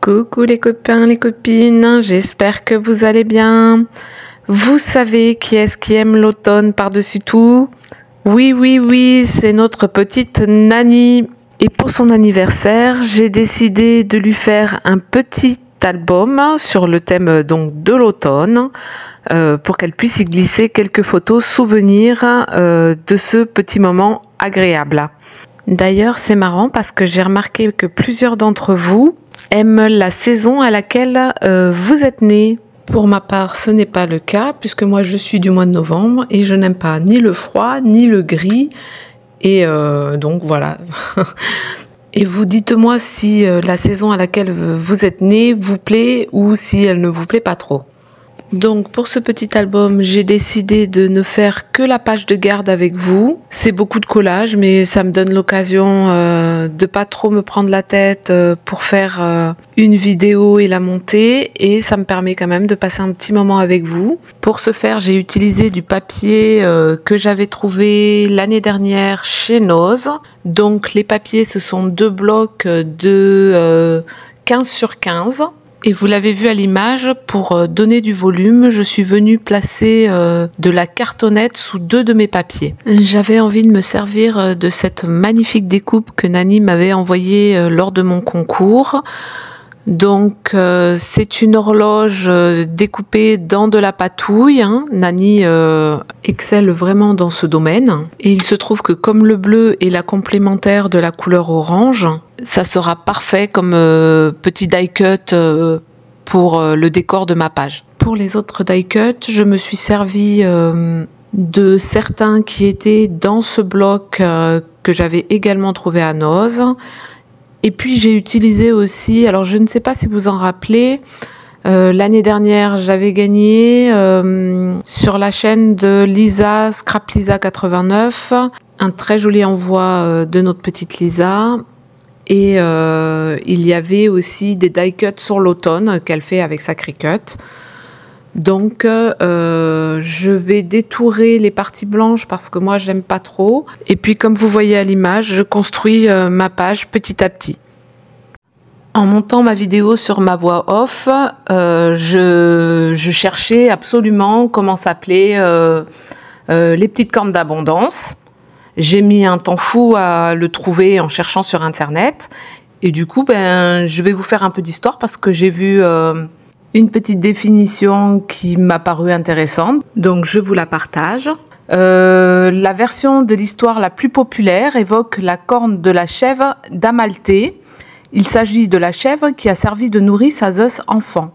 Coucou les copains, les copines, j'espère que vous allez bien. Vous savez qui est-ce qui aime l'automne par-dessus tout? Oui, c'est notre petite Nani. Et pour son anniversaire, j'ai décidé de lui faire un petit album sur le thème donc de l'automne pour qu'elle puisse y glisser quelques photos souvenirs de ce petit moment agréable. D'ailleurs, c'est marrant parce que j'ai remarqué que plusieurs d'entre vous aiment la saison à laquelle vous êtes nés. Pour ma part, ce n'est pas le cas puisque moi je suis du mois de novembre et je n'aime pas ni le froid ni le gris et donc voilà. Et vous dites-moi si la saison à laquelle vous êtes nés vous plaît ou si elle ne vous plaît pas trop. Donc pour ce petit album, j'ai décidé de ne faire que la page de garde avec vous. C'est beaucoup de collage, mais ça me donne l'occasion de pas trop me prendre la tête pour faire une vidéo et la monter. Et ça me permet quand même de passer un petit moment avec vous. Pour ce faire, j'ai utilisé du papier que j'avais trouvé l'année dernière chez Noz. Donc les papiers, ce sont deux blocs de 15 sur 15. Et vous l'avez vu à l'image, pour donner du volume, je suis venue placer de la cartonnette sous deux de mes papiers. J'avais envie de me servir de cette magnifique découpe que Nani m'avait envoyée lors de mon concours. Donc c'est une horloge découpée dans de la patouille. Nani excelle vraiment dans ce domaine. Et il se trouve que comme le bleu est la complémentaire de la couleur orange, ça sera parfait comme petit die cut pour le décor de ma page. Pour les autres die cuts, je me suis servi de certains qui étaient dans ce bloc que j'avais également trouvé à Noz. Et puis j'ai utilisé aussi, alors je ne sais pas si vous en rappelez, l'année dernière j'avais gagné sur la chaîne de Lisa, Scrap Lisa 89, un très joli envoi de notre petite Lisa. Et il y avait aussi des die cuts sur l'automne qu'elle fait avec sa Cricut. Donc je vais détourer les parties blanches parce que moi j'aime pas trop. Et puis comme vous voyez à l'image, je construis ma page petit à petit. En montant ma vidéo sur ma voix off, je cherchais absolument comment s'appelaient les petites cornes d'abondance. J'ai mis un temps fou à le trouver en cherchant sur internet. Et du coup, je vais vous faire un peu d'histoire parce que j'ai vu une petite définition qui m'a paru intéressante, donc je vous la partage. La version de l'histoire la plus populaire évoque la corne de la chèvre d'Amalthée. Il s'agit de la chèvre qui a servi de nourrice à Zeus enfant.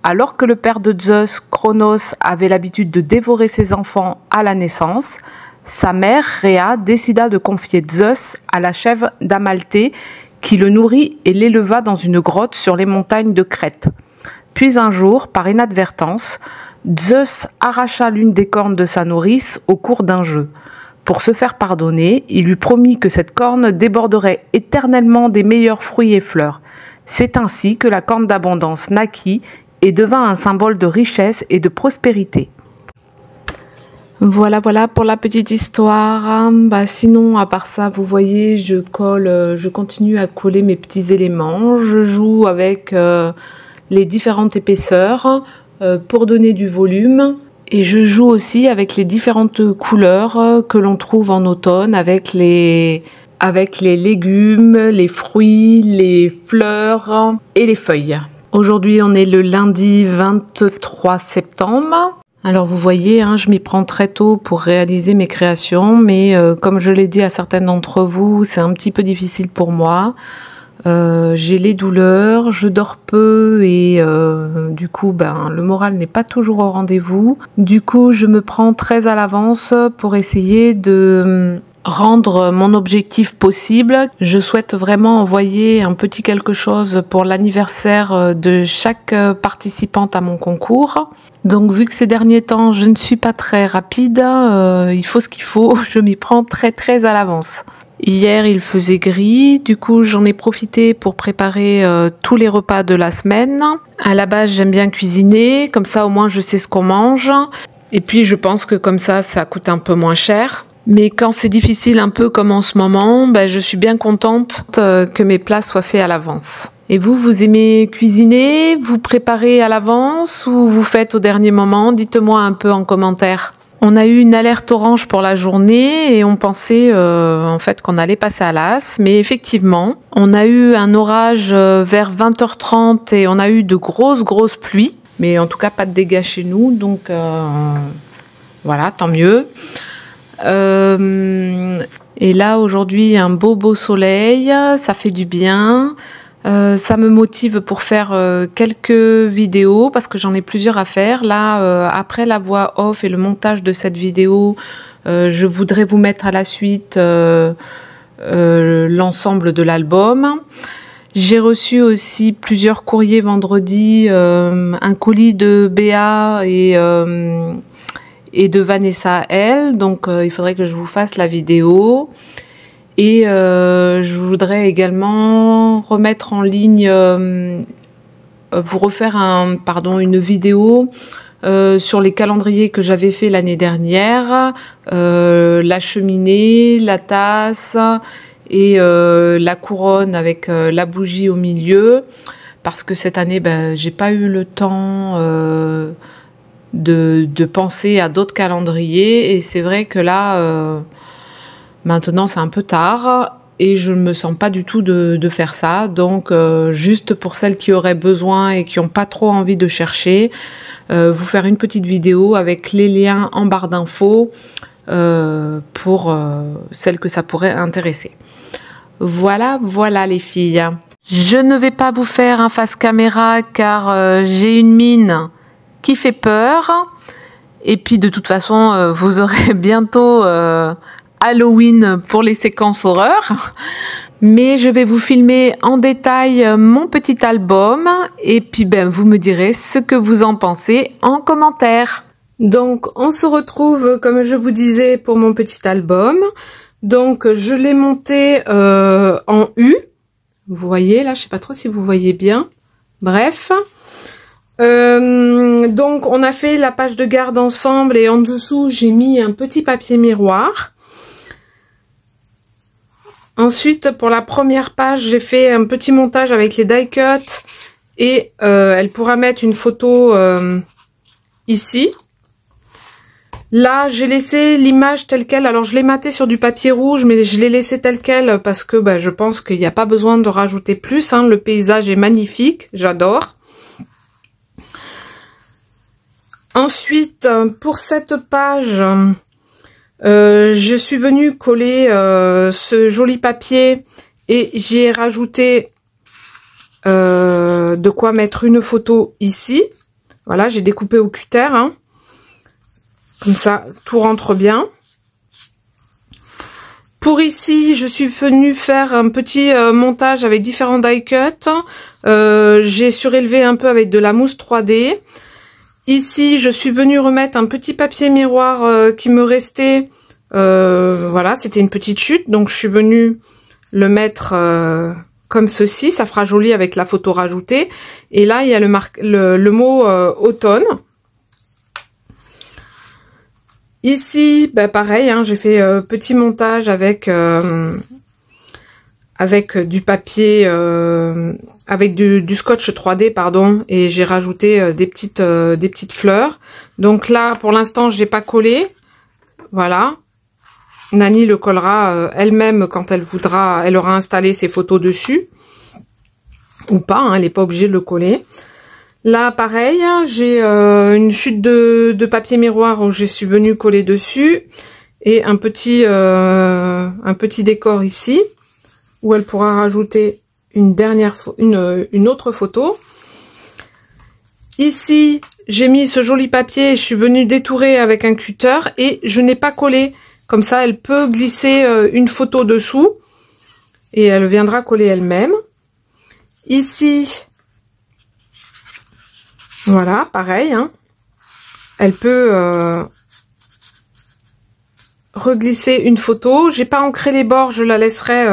Alors que le père de Zeus, Cronos, avait l'habitude de dévorer ses enfants à la naissance, sa mère, Rhea, décida de confier Zeus à la chèvre d'Amalthée qui le nourrit et l'éleva dans une grotte sur les montagnes de Crète. Puis un jour, par inadvertance, Zeus arracha l'une des cornes de sa nourrice au cours d'un jeu. Pour se faire pardonner, il lui promit que cette corne déborderait éternellement des meilleurs fruits et fleurs. C'est ainsi que la corne d'abondance naquit et devint un symbole de richesse et de prospérité. Voilà pour la petite histoire. Sinon, à part ça, vous voyez, je continue à coller mes petits éléments. Je joue avec les différentes épaisseurs pour donner du volume. Et je joue aussi avec les différentes couleurs que l'on trouve en automne, avec les légumes, les fruits, les fleurs et les feuilles. Aujourd'hui, on est le lundi 23 septembre. Alors vous voyez, je m'y prends très tôt pour réaliser mes créations, mais comme je l'ai dit à certaines d'entre vous, c'est un petit peu difficile pour moi. J'ai les douleurs, je dors peu et du coup le moral n'est pas toujours au rendez-vous. Du coup je me prends très à l'avance pour essayer de rendre mon objectif possible. Je souhaite vraiment envoyer un petit quelque chose pour l'anniversaire de chaque participante à mon concours. Donc vu que ces derniers temps je ne suis pas très rapide, il faut ce qu'il faut, je m'y prends très à l'avance. Hier il faisait gris, du coup j'en ai profité pour préparer tous les repas de la semaine. À la base j'aime bien cuisiner, comme ça au moins je sais ce qu'on mange. Et puis je pense que comme ça coûte un peu moins cher. Mais quand c'est difficile un peu comme en ce moment, je suis bien contente que mes plats soient faits à l'avance. Et vous, vous aimez cuisiner? Vous préparez à l'avance ou vous faites au dernier moment? Dites-moi un peu en commentaire. On a eu une alerte orange pour la journée et on pensait en fait qu'on allait passer à l'as, mais effectivement, on a eu un orage vers 20h30 et on a eu de grosses pluies, mais en tout cas pas de dégâts chez nous, donc voilà, tant mieux. Et là aujourd'hui un beau soleil, ça fait du bien. Ça me motive pour faire quelques vidéos parce que j'en ai plusieurs à faire. Là, après la voix off et le montage de cette vidéo, je voudrais vous mettre à la suite l'ensemble de l'album. J'ai reçu aussi plusieurs courriers vendredi, un colis de Béa et de Vanessa elle. Donc il faudrait que je vous fasse la vidéo. Et je voudrais également remettre en ligne, vous refaire une vidéo sur les calendriers que j'avais fait l'année dernière, la cheminée, la tasse et la couronne avec la bougie au milieu, parce que cette année, j'ai pas eu le temps de penser à d'autres calendriers, et c'est vrai que là... Maintenant, c'est un peu tard et je ne me sens pas du tout de faire ça. Donc, juste pour celles qui auraient besoin et qui n'ont pas trop envie de chercher, vous faire une petite vidéo avec les liens en barre d'infos pour celles que ça pourrait intéresser. Voilà les filles. Je ne vais pas vous faire un face caméra car j'ai une mine qui fait peur. Et puis, de toute façon, vous aurez bientôt... Halloween pour les séquences horreur, mais je vais vous filmer en détail mon petit album et puis vous me direz ce que vous en pensez en commentaire. Donc on se retrouve comme je vous disais pour mon petit album. Donc je l'ai monté en U, vous voyez là, je sais pas trop si vous voyez bien, bref. Donc on a fait la page de garde ensemble et en dessous j'ai mis un petit papier miroir. Ensuite, pour la première page, j'ai fait un petit montage avec les die cuts et elle pourra mettre une photo ici. Là, j'ai laissé l'image telle quelle. Alors, je l'ai maté sur du papier rouge, mais je l'ai laissé telle quelle parce que je pense qu'il n'y a pas besoin de rajouter plus. Hein. Le paysage est magnifique, j'adore. Ensuite, pour cette page... je suis venue coller ce joli papier et j'y ai rajouté de quoi mettre une photo ici. Voilà, j'ai découpé au cutter, hein. Comme ça, tout rentre bien. Pour ici, je suis venue faire un petit montage avec différents die cuts. J'ai surélevé un peu avec de la mousse 3D. Ici, je suis venue remettre un petit papier miroir qui me restait. Voilà, c'était une petite chute, donc je suis venue le mettre comme ceci. Ça fera joli avec la photo rajoutée. Et là, il y a le mot automne. Ici, pareil, hein, j'ai fait petit montage avec du papier, avec du scotch 3D, pardon, et j'ai rajouté des petites fleurs. Donc là, pour l'instant, j'ai pas collé. Voilà. Nani le collera elle-même quand elle voudra. Elle aura installé ses photos dessus. Ou pas, hein, elle n'est pas obligée de le coller. Là, pareil, j'ai une chute de papier miroir où je suis venue coller dessus. Et un petit décor ici, où elle pourra rajouter une autre photo. Ici, j'ai mis ce joli papier, je suis venue détourer avec un cutter et je n'ai pas collé. Comme ça, elle peut glisser une photo dessous et elle viendra coller elle-même. Ici, voilà, pareil, hein. Elle peut reglisser une photo. J'ai pas ancré les bords, je la laisserai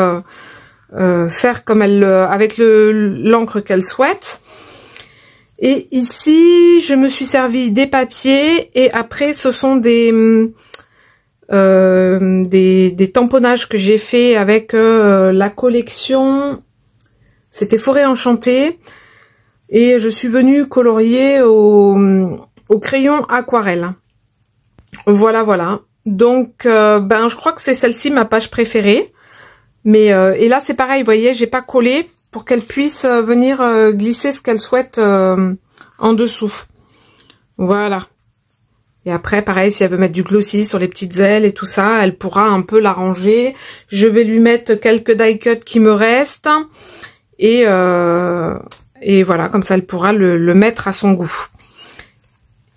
faire comme elle avec l'encre qu'elle souhaite. Et ici, je me suis servi des papiers et après, ce sont des tamponnages que j'ai fait avec la collection C'était Forêt enchantée. Et je suis venue colorier au crayon aquarelle. Voilà, voilà. Donc, je crois que c'est celle-ci ma page préférée. Mais et là, c'est pareil, vous voyez, j'ai pas collé pour qu'elle puisse venir glisser ce qu'elle souhaite en dessous. Voilà. Et après, pareil, si elle veut mettre du glossy sur les petites ailes et tout ça, elle pourra un peu l'arranger. Je vais lui mettre quelques die cuts qui me restent. Et voilà, comme ça, elle pourra le mettre à son goût.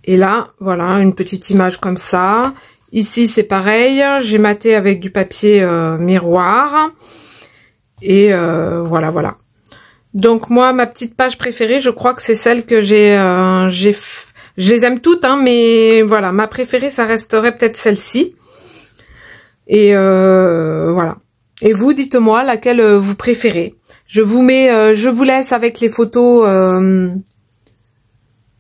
Et là, voilà, une petite image comme ça. Ici, c'est pareil. J'ai maté avec du papier miroir. Et voilà, voilà. Donc, moi, ma petite page préférée, je crois que c'est celle que je les aime toutes, hein, mais voilà, ma préférée, ça resterait peut-être celle-ci. Et voilà. Et vous, dites-moi laquelle vous préférez. Je vous laisse avec les photos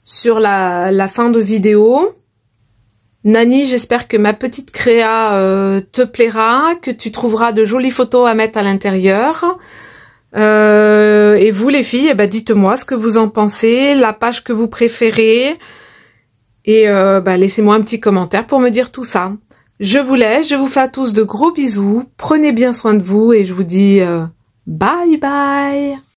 sur la fin de vidéo. Nani, j'espère que ma petite créa te plaira, que tu trouveras de jolies photos à mettre à l'intérieur. Et vous, les filles, dites-moi ce que vous en pensez, la page que vous préférez. Et laissez-moi un petit commentaire pour me dire tout ça. Je vous laisse, je vous fais à tous de gros bisous. Prenez bien soin de vous et je vous dis bye bye.